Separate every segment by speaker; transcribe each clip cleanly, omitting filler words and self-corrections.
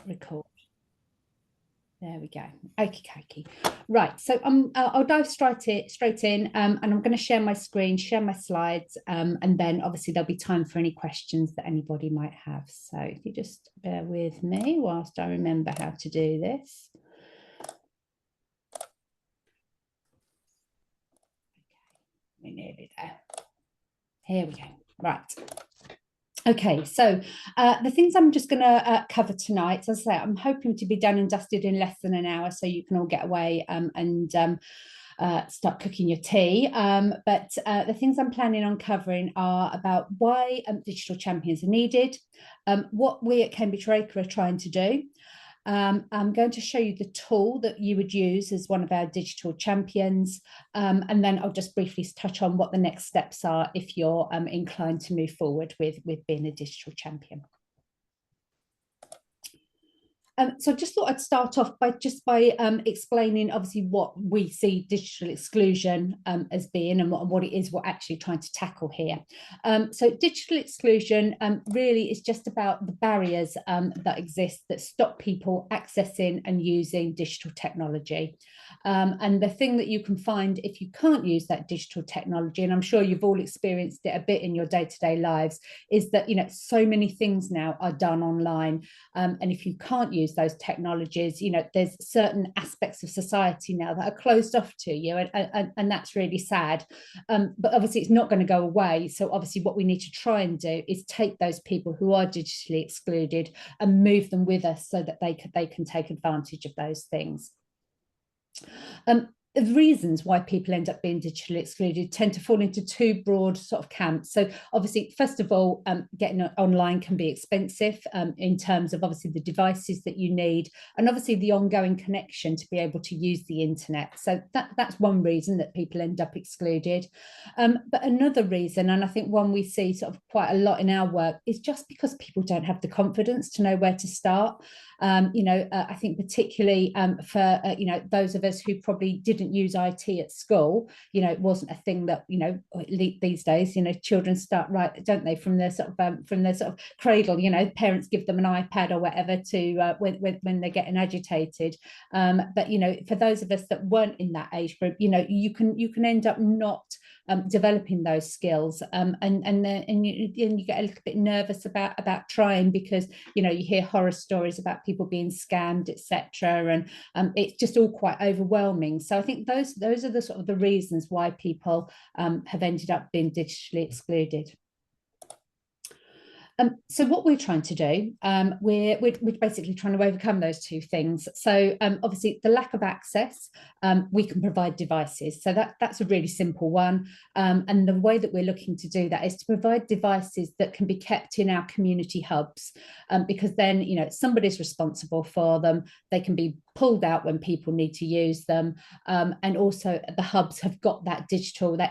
Speaker 1: record. There we go. Okie. Right, so I'll dive straight in, and I'm going to share my screen, share my slides, and then obviously there'll be time for any questions that anybody might have. So if you just bear with me whilst I remember how to do this. Okay, we're nearly there. Here we go. Right. Okay, so the things I'm just going to cover tonight, as I say, I'm hoping to be done and dusted in less than an hour, so you can all get away and start cooking your tea. But the things I'm planning on covering are about why digital champions are needed, what we at Cambridge Raker are trying to do. I'm going to show you the tool that you would use as one of our digital champions, and then I'll just briefly touch on what the next steps are if you're inclined to move forward with being a digital champion. So I just thought I'd start off by explaining obviously what we see digital exclusion as being, and what it is we're actually trying to tackle here. So digital exclusion really is just about the barriers that exist that stop people accessing and using digital technology. And the thing that you can find if you can't use that digital technology, and I'm sure you've all experienced it a bit in your day-to-day lives, is that so many things now are done online, and if you can't use those technologies, there's certain aspects of society now that are closed off to you, and that's really sad. But obviously it's not going to go away. So obviously what we need to try and do is take those people who are digitally excluded and move them with us so that they can take advantage of those things. The reasons why people end up being digitally excluded tend to fall into two broad sort of camps. So obviously, first of all, getting online can be expensive in terms of obviously the devices that you need, and obviously the ongoing connection to be able to use the internet. So that's one reason that people end up excluded. But another reason, and I think one we see sort of quite a lot in our work, is just because people don't have the confidence to know where to start. I think particularly for those of us who probably didn't use IT at school, it wasn't a thing that these days children start, right, don't they, from their sort of cradle. Parents give them an iPad or whatever to when they're getting agitated. But for those of us that weren't in that age group, you can end up not developing those skills, and you get a little bit nervous about trying, because you hear horror stories about people being scammed, etc., and it's just all quite overwhelming. So I think those are the sort of the reasons why people have ended up being digitally excluded. So what we're trying to do, we're basically trying to overcome those two things. So obviously the lack of access, we can provide devices. So that's a really simple one. And the way that we're looking to do that is to provide devices that can be kept in our community hubs, because then, somebody's responsible for them. They can be pulled out when people need to use them. And also the hubs have got that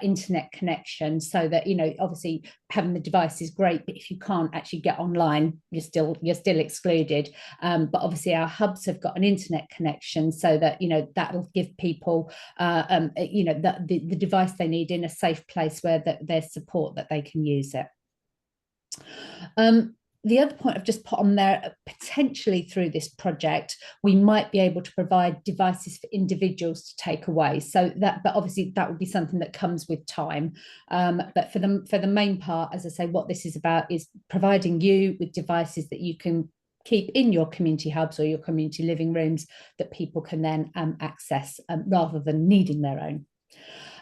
Speaker 1: internet connection, so that, obviously having the device is great, but if you can't actually get online, you're still excluded. But obviously our hubs have got an internet connection, so that that'll give people the device they need in a safe place where there's support that they can use it. The other point I've just put on there, potentially through this project, we might be able to provide devices for individuals to take away. But obviously that would be something that comes with time. But for the main part, as I say, what this is about is providing you with devices that you can keep in your community hubs or your community living rooms that people can then access, rather than needing their own.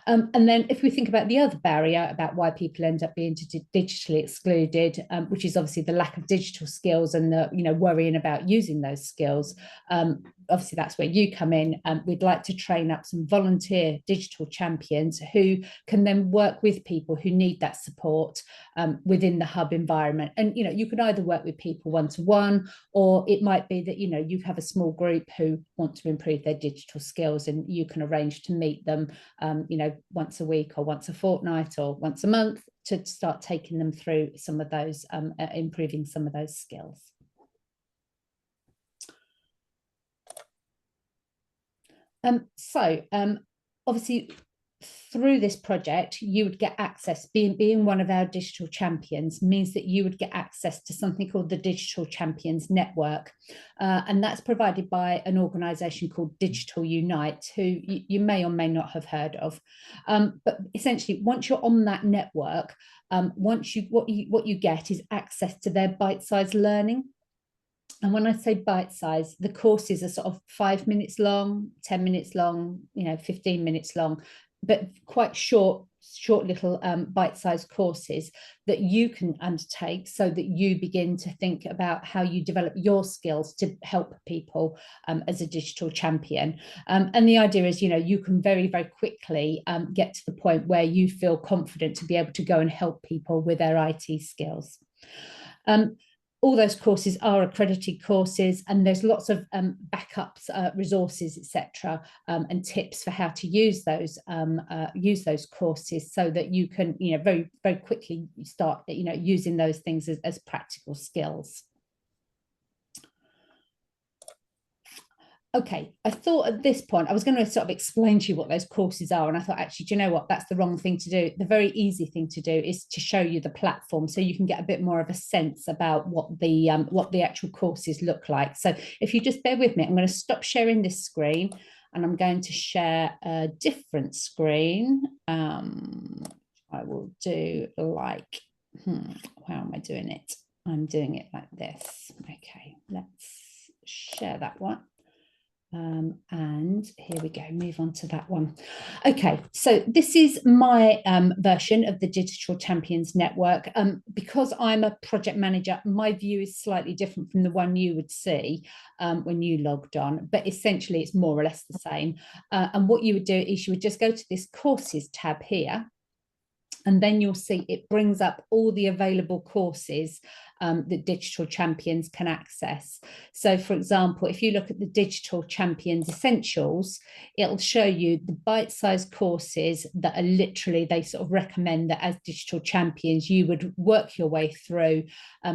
Speaker 1: And then if we think about the other barrier about why people end up being digitally excluded, which is obviously the lack of digital skills and the worrying about using those skills, obviously that's where you come in. We'd like to train up some volunteer digital champions who can then work with people who need that support within the hub environment. And you can either work with people one-to-one, or it might be that you have a small group who want to improve their digital skills, and you can arrange to meet them once a week or once a fortnight or once a month to start taking them through some of those, improving some of those skills. Obviously through this project, you would get access, being one of our digital champions means that you would get access to something called the Digital Champions Network. And that's provided by an organisation called Digital Unite, who you may or may not have heard of. But essentially, once you're on that network, what you get is access to their bite-sized learning. And when I say bite size, the courses are sort of 5 minutes long, 10 minutes long, 15 minutes long, but quite short little bite-sized courses that you can undertake so that you begin to think about how you develop your skills to help people as a digital champion. And the idea is, you can very, very quickly get to the point where you feel confident to be able to go and help people with their IT skills. All those courses are accredited courses, and there's lots of backups, resources, etc., and tips for how to use those courses so that you can, very, very quickly start, using those things as practical skills. Okay, I thought at this point I was going to sort of explain to you what those courses are, and I thought, actually, do you know what? That's the wrong thing to do. The very easy thing to do is to show you the platform so you can get a bit more of a sense about what the actual courses look like. So if you just bear with me, I'm going to stop sharing this screen and I'm going to share a different screen. I will do like, how am I doing it? I'm doing it like this. Okay, let's share that one. And here we go, move on to that one. Okay, so this is my version of the Digital Champions Network. Because I'm a project manager, my view is slightly different from the one you would see when you logged on, but essentially it's more or less the same. And what you would do is you would just go to this courses tab here, and then you'll see it brings up all the available courses that digital champions can access. So for example, if you look at the Digital Champions Essentials, it'll show you the bite-sized courses that are literally, they sort of recommend that as digital champions, you would work your way through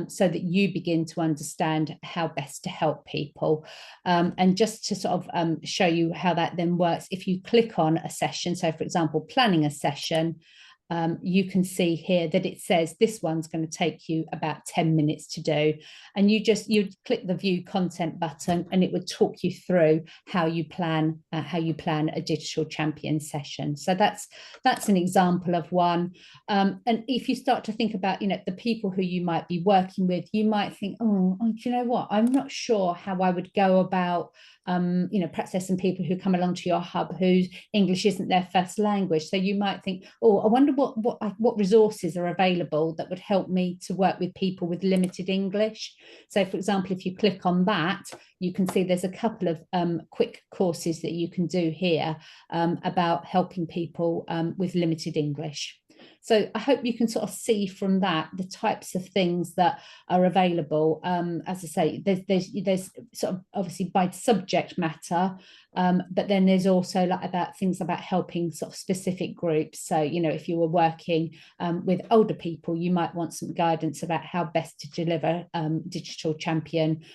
Speaker 1: so that you begin to understand how best to help people. And just to sort of show you how that then works, if you click on a session, so for example, planning a session, you can see here that it says this one's going to take you about 10 minutes to do, and you'd click the view content button and it would talk you through how you plan a digital champion session. So that's an example of one. And if you start to think about the people who you might be working with, you might think, oh, do you know what, I'm not sure how I would go about perhaps there's some people who come along to your hub whose English isn't their first language. So you might think, oh, I wonder what resources are available that would help me to work with people with limited English. So for example, if you click on that, you can see there's a couple of quick courses that you can do here about helping people with limited English. So I hope you can sort of see from that the types of things that are available. As I say, there's sort of obviously by subject matter, but then there's also about things about helping sort of specific groups. So, if you were working with older people, you might want some guidance about how best to deliver digital champion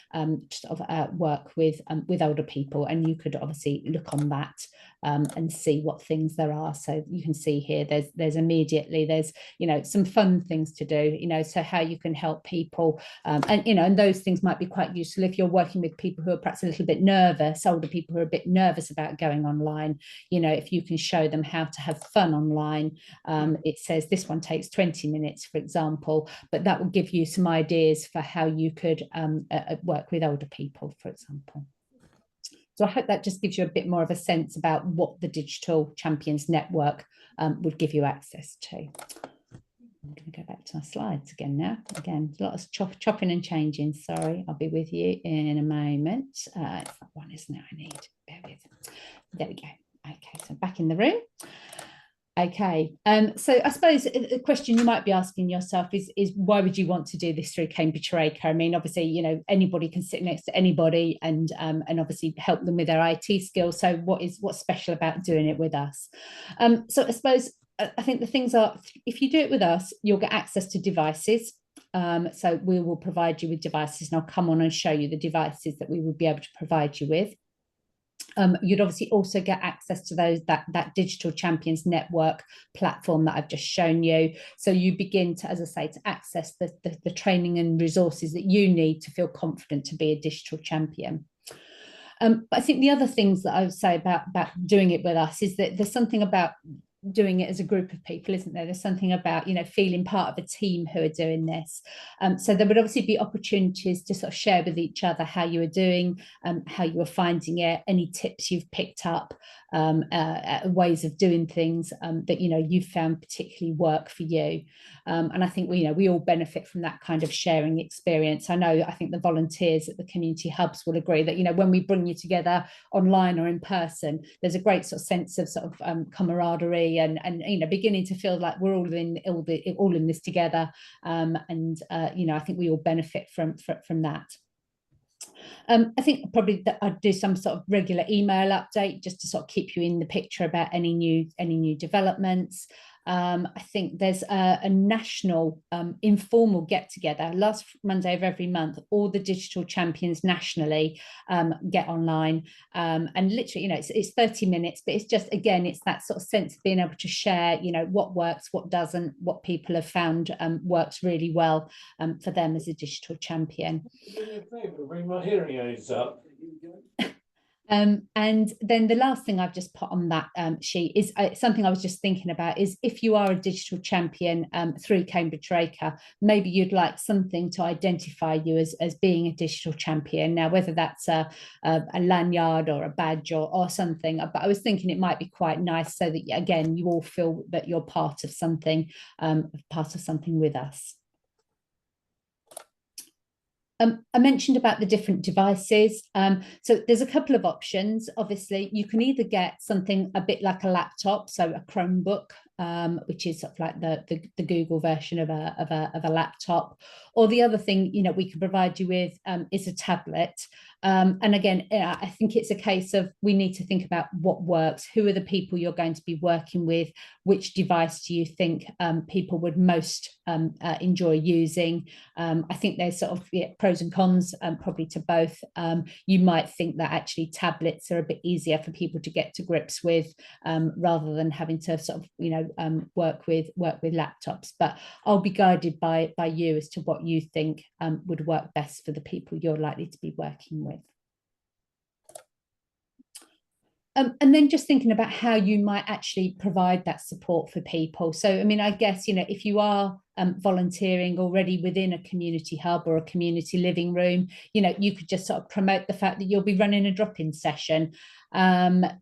Speaker 1: sort of work with older people. And you could obviously look on that and see what things there are. So you can see here, there's immediately, there's, some fun things to do, so how you can help people. And those things might be quite useful if you're working with people who are perhaps a little bit nervous, older people who are a bit nervous about going online. If you can show them how to have fun online, it says this one takes 20 minutes, for example, but that will give you some ideas for how you could work with older people, for example. So I hope that just gives you a bit more of a sense about what the Digital Champions Network would give you access to. I'm going to go back to my slides again now. Again, a lot of chopping and changing. Sorry, I'll be with you in a moment. It's that one, isn't it? I need. Bear with. There we go. Okay, so back in the room. Okay, so I suppose the question you might be asking yourself is why would you want to do this through Cambridge Eureka? I mean, obviously, anybody can sit next to anybody and obviously help them with their IT skills. So what's special about doing it with us? So I suppose I think the things are, if you do it with us, you'll get access to devices. So we will provide you with devices, and I'll come on and show you the devices that we will be able to provide you with. You'd obviously also get access to that digital champions network platform that I've just shown you. So you begin to, as I say, to access the training and resources that you need to feel confident to be a digital champion. But I think the other things that I would say about doing it with us is that there's something about doing it as a group of people, isn't there? There's something about, you know, feeling part of a team who are doing this. So there would obviously be opportunities to sort of share with each other how you were doing, how you were finding it, any tips you've picked up, ways of doing things that, you know, you found particularly work for you. And I think we all benefit from that kind of sharing experience. I think the volunteers at the community hubs will agree that, you know, when we bring you together online or in person, there's a great sort of sense of camaraderie and you know, beginning to feel like we're all in this together. You know, I think we all benefit from that. I think probably that I'd do some sort of regular email update just to sort of keep you in the picture about any new developments. I think there's a national informal get together last Monday of every month. All the digital champions nationally get online, and literally, you know, it's 30 minutes, but it's just, again, it's that sort of sense of being able to share, you know, what works, what doesn't, what people have found works really well for them as a digital champion.
Speaker 2: Do me a favour, bring my hearing aids up.
Speaker 1: And then the last thing I've just put on that sheet is something I was just thinking about is if you are a digital champion through Cambridge Raker, maybe you'd like something to identify you as being a digital champion. Now, whether that's a lanyard or a badge or something, but I was thinking it might be quite nice so that, again, you all feel that you're part of something with us. I mentioned about the different devices. So there's a couple of options. Obviously, you can either get something a bit like a laptop, so a Chromebook, which is sort of like the Google version of a laptop. Or the other thing, you know, we can provide you with is a tablet. And again, I think it's a case of we need to think about what works. Who are the people you're going to be working with? Which device do you think people would most enjoy using? I think there's sort of pros and cons probably to both. You might think that actually tablets are a bit easier for people to get to grips with rather than having to sort of, you know, work with laptops. But I'll be guided by you as to what you think would work best for the people you're likely to be working with. And then just thinking about how you might actually provide that support for people. So, I mean, I guess, you know, if you are volunteering already within a community hub or a community living room, you know, you could just sort of promote the fact that you'll be running a drop-in session.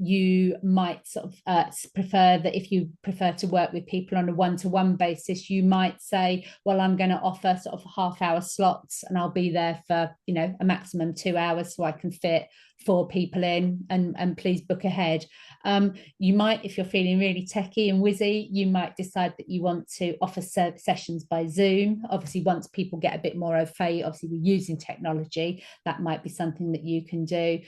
Speaker 1: You might sort of prefer that if you prefer to work with people on a one-to-one basis, you might say, well, I'm going to offer sort of half-hour slots and I'll be there for, you know, a maximum 2 hours so I can fit 4 people in and please book ahead. You might, if you're feeling really techie and whizzy, you might decide that you want to offer sessions by Zoom. Obviously, once people get a bit more au fait, obviously we're using technology, that might be something that you can do.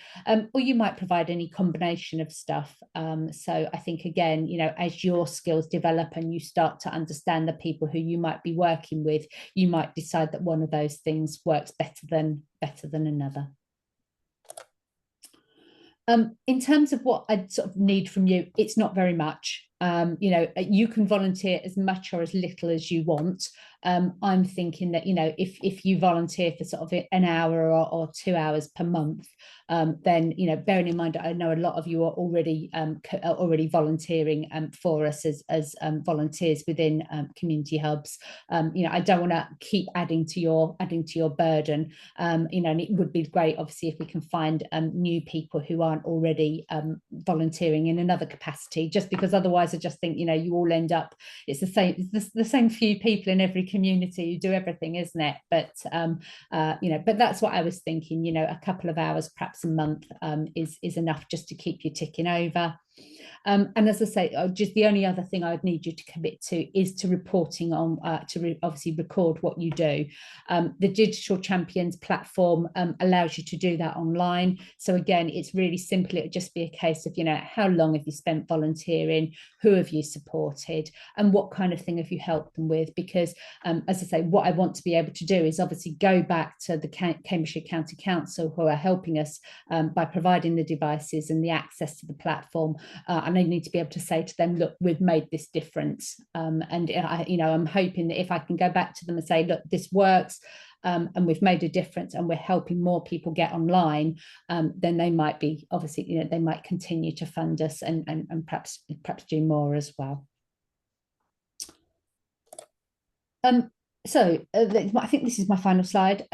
Speaker 1: Or you might provide any combination of stuff. So I think, again, you know, as your skills develop and you start to understand the people who you might be working with, you might decide that one of those things works better than another. In terms of what I'd sort of need from you, it's not very much. You know, you can volunteer as much or as little as you want. I'm thinking that, you know, if you volunteer for sort of an hour or 2 hours per month, then, you know, bearing in mind, I know a lot of you are already volunteering for us as volunteers within community hubs. You know, I don't want to keep adding to your burden. You know, and it would be great, obviously, if we can find new people who aren't already volunteering in another capacity, just because otherwise I just think, you know, you all end up, it's the same few people in every community who do everything, isn't it? But you know, but that's what I was thinking, you know, a couple of hours perhaps a month is enough just to keep you ticking over. And as I say, just the only other thing I would need you to commit to is to reporting on, obviously record what you do. The Digital Champions platform allows you to do that online. So again, it's really simple. It would just be a case of, how long have you spent volunteering? Who have you supported? And what kind of thing have you helped them with? Because as I say, what I want to be able to do is obviously go back to the Cambridgeshire County Council, who are helping us by providing the devices and the access to the platform. And I need to be able to say to them, look, we've made this difference. And I'm hoping that if I can go back to them and say, look, this works, and we've made a difference and we're helping more people get online, then they might be, obviously, they might continue to fund us and perhaps do more as well. So I think this is my final slide.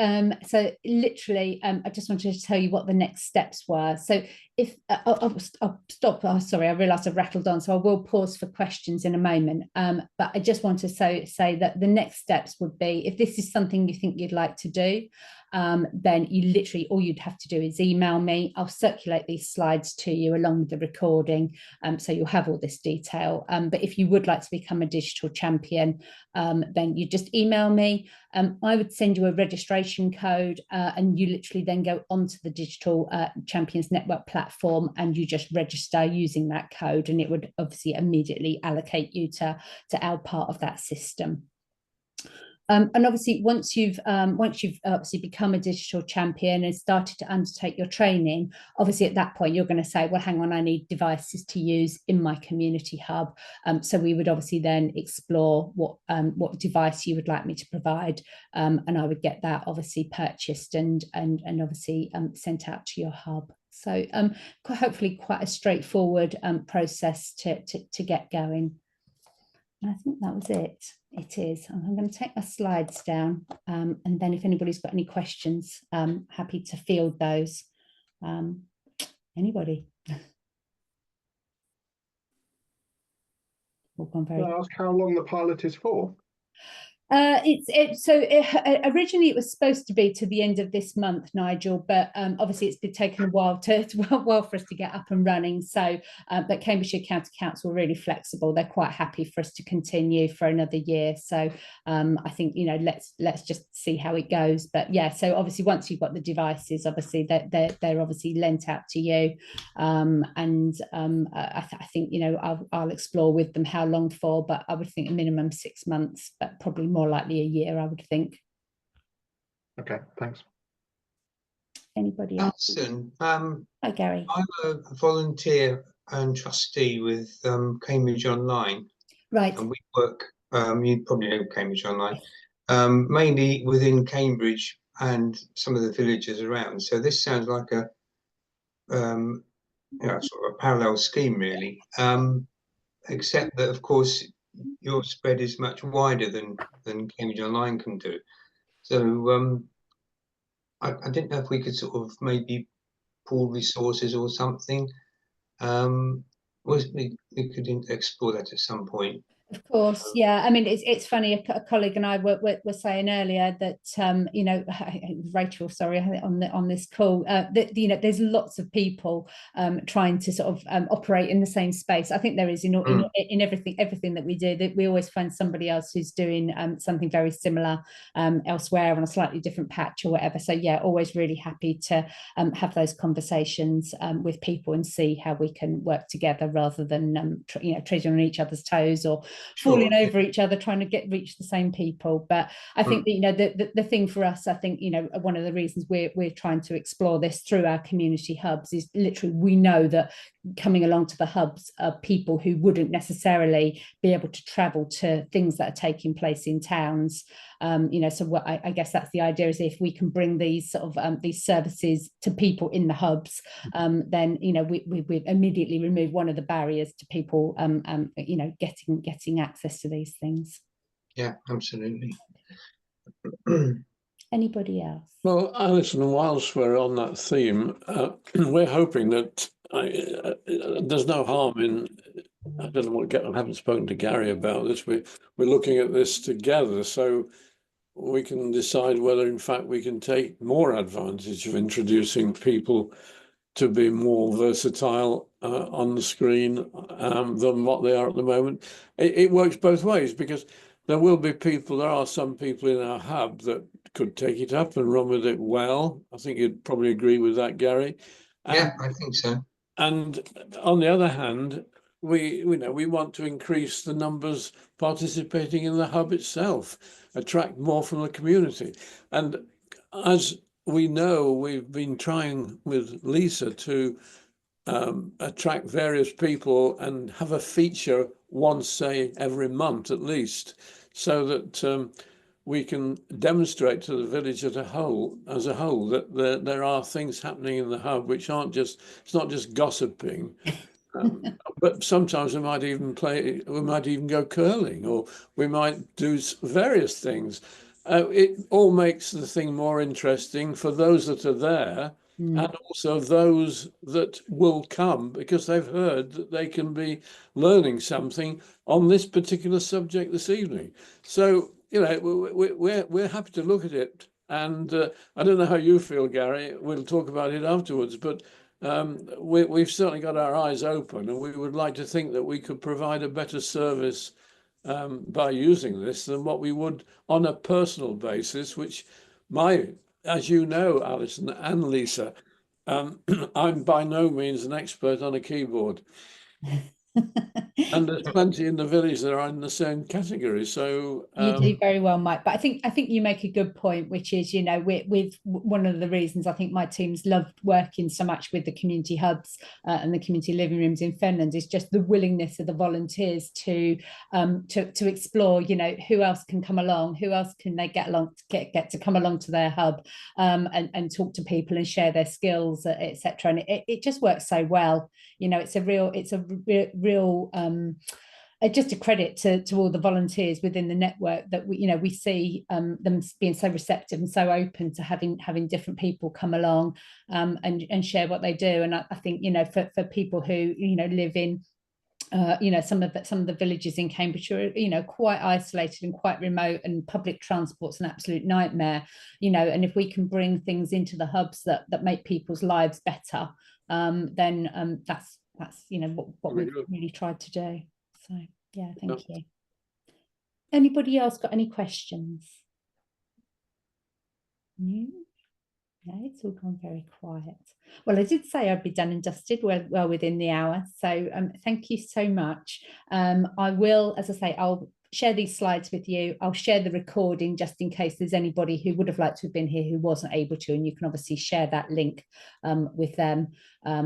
Speaker 1: So literally, I just wanted to tell you what the next steps were. So if I'll stop. Oh, sorry, I realised I've rattled on, so I will pause for questions in a moment. But I just want to say that the next steps would be, if this is something you think you'd like to do, then you literally, all you'd have to do is email me. I'll circulate these slides to you along with the recording, so you'll have all this detail. But if you would like to become a digital champion, then you just email me. I would send you a registration code, and you literally then go onto the Digital Champions Network platform and you just register using that code, and it would obviously immediately allocate you to our part of that system. And obviously, once you've obviously become a digital champion and started to undertake your training, obviously at that point you're going to say, well, hang on, I need devices to use in my community hub. So we would obviously then explore what device you would like me to provide, and I would get that obviously purchased and obviously sent out to your hub. So hopefully quite a straightforward process to get going. And I think that was it. It is. I'm going to take my slides down, and then if anybody's got any questions, happy to field those. Anybody?
Speaker 3: Can I ask how long the pilot is for?
Speaker 1: Originally it was supposed to be to the end of this month, Nigel, but obviously it's been taken a while for us to get up and running. So but Cambridgeshire County Council are really flexible. They're quite happy for us to continue for another year. So I think let's just see how it goes. But yeah, so obviously once you've got the devices, obviously they're obviously lent out to you, and I think I'll explore with them how long for, but I would think a minimum 6 months, but probably more likely a year, I would think.
Speaker 3: Okay, thanks.
Speaker 1: Anybody else?
Speaker 4: Alison,
Speaker 1: hi Gary.
Speaker 4: I'm a volunteer and trustee with Cambridge Online.
Speaker 1: Right.
Speaker 4: And we work, you probably know Cambridge Online, mainly within Cambridge and some of the villages around. So this sounds like a sort of a parallel scheme, really. Except that, of course, your spread is much wider than Cambridge Online can do. So I didn't know if we could sort of maybe pool resources or something. We could explore that at some point.
Speaker 1: Of course, yeah. I mean, it's funny. A colleague and I were saying earlier that Rachel, sorry, on this call, that there's lots of people trying to sort of operate in the same space. I think there is in everything that we do. That we always find somebody else who's doing something very similar elsewhere on a slightly different patch or whatever. So yeah, always really happy to have those conversations with people and see how we can work together rather than treading on each other's toes or falling over each other trying to reach the same people. But I think that, the thing for us, I think one of the reasons we're trying to explore this through our community hubs is literally we know that coming along to the hubs are people who wouldn't necessarily be able to travel to things that are taking place in towns. So what I guess that's the idea, is if we can bring these sort of these services to people in the hubs, then we immediately remove one of the barriers to people getting access to these things.
Speaker 4: Yeah, absolutely.
Speaker 1: Anybody else?
Speaker 2: Well, Alison, whilst we're on that theme, we're hoping that there's no harm in, I don't know what, I haven't spoken to Gary about this, we're looking at this together so we can decide whether in fact we can take more advantage of introducing people to be more versatile on the screen than what they are at the moment. It works both ways, because there are some people in our hub that could take it up and run with it well. I think you'd probably agree with that, Gary.
Speaker 4: Yeah, I think so.
Speaker 2: And on the other hand, we want to increase the numbers participating in the hub itself, attract more from the community. And as we know, we've been trying with Lisa to attract various people and have a feature once, say, every month at least, so that we can demonstrate to the village as a whole that there are things happening in the hub which aren't just, it's not just gossiping. But sometimes we might even go curling, or we might do various things. It all makes the thing more interesting for those that are there, and also those that will come, because they've heard that they can be learning something on this particular subject this evening. So, we're happy to look at it. And I don't know how you feel, Gary. We'll talk about it afterwards, but we've certainly got our eyes open, and we would like to think that we could provide a better service by using this than what we would on a personal basis, which as you know, Alison and Lisa, I'm by no means an expert on a keyboard. And there's plenty in the village that are in the same category. So
Speaker 1: you do very well, Mike. But I think you make a good point, which is, with one of the reasons I think my teams loved working so much with the community hubs and the community living rooms in Finland is just the willingness of the volunteers to explore, who else can come along, who else can they get to come along to their hub and talk to people and share their skills, etc. And it just works so well. It's a real just a credit to all the volunteers within the network that we see them being so receptive and so open to having different people come along and share what they do. And I think for people who live in some of the villages in Cambridgeshire are quite isolated and quite remote, and public transport's an absolute nightmare, and if we can bring things into the hubs that make people's lives better, then that's what we've really tried to do. So yeah, thank you. Anybody else got any questions? No? No, it's all gone very quiet. Well, I did say I'd be done and dusted well within the hour. So thank you so much. I will, as I say, I'll share these slides with you. I'll share the recording just in case there's anybody who would have liked to have been here who wasn't able to, and you can obviously share that link with them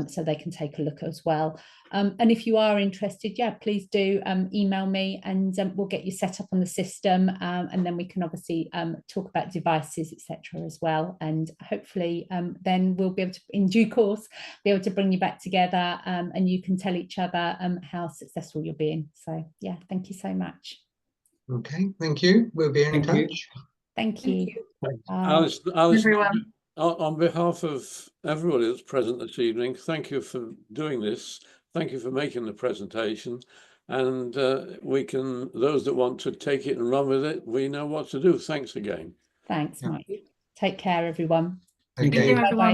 Speaker 1: so they can take a look as well. And if you are interested, yeah, please do email me, and we'll get you set up on the system, and then we can obviously talk about devices, etc. as well. And hopefully then we'll be able to, in due course, be able to bring you back together, and you can tell each other how successful you're being. So yeah, thank you so much.
Speaker 4: Okay, thank you. We'll be in touch.
Speaker 1: Thank you.
Speaker 2: Alice,
Speaker 1: everyone.
Speaker 2: On behalf of everybody that's present this evening, thank you for doing this. Thank you for making the presentation. And those that want to take it and run with it, we know what to do. Thanks again.
Speaker 1: Thanks, Mike. Take care, everyone.
Speaker 4: Okay.
Speaker 1: Bye-bye.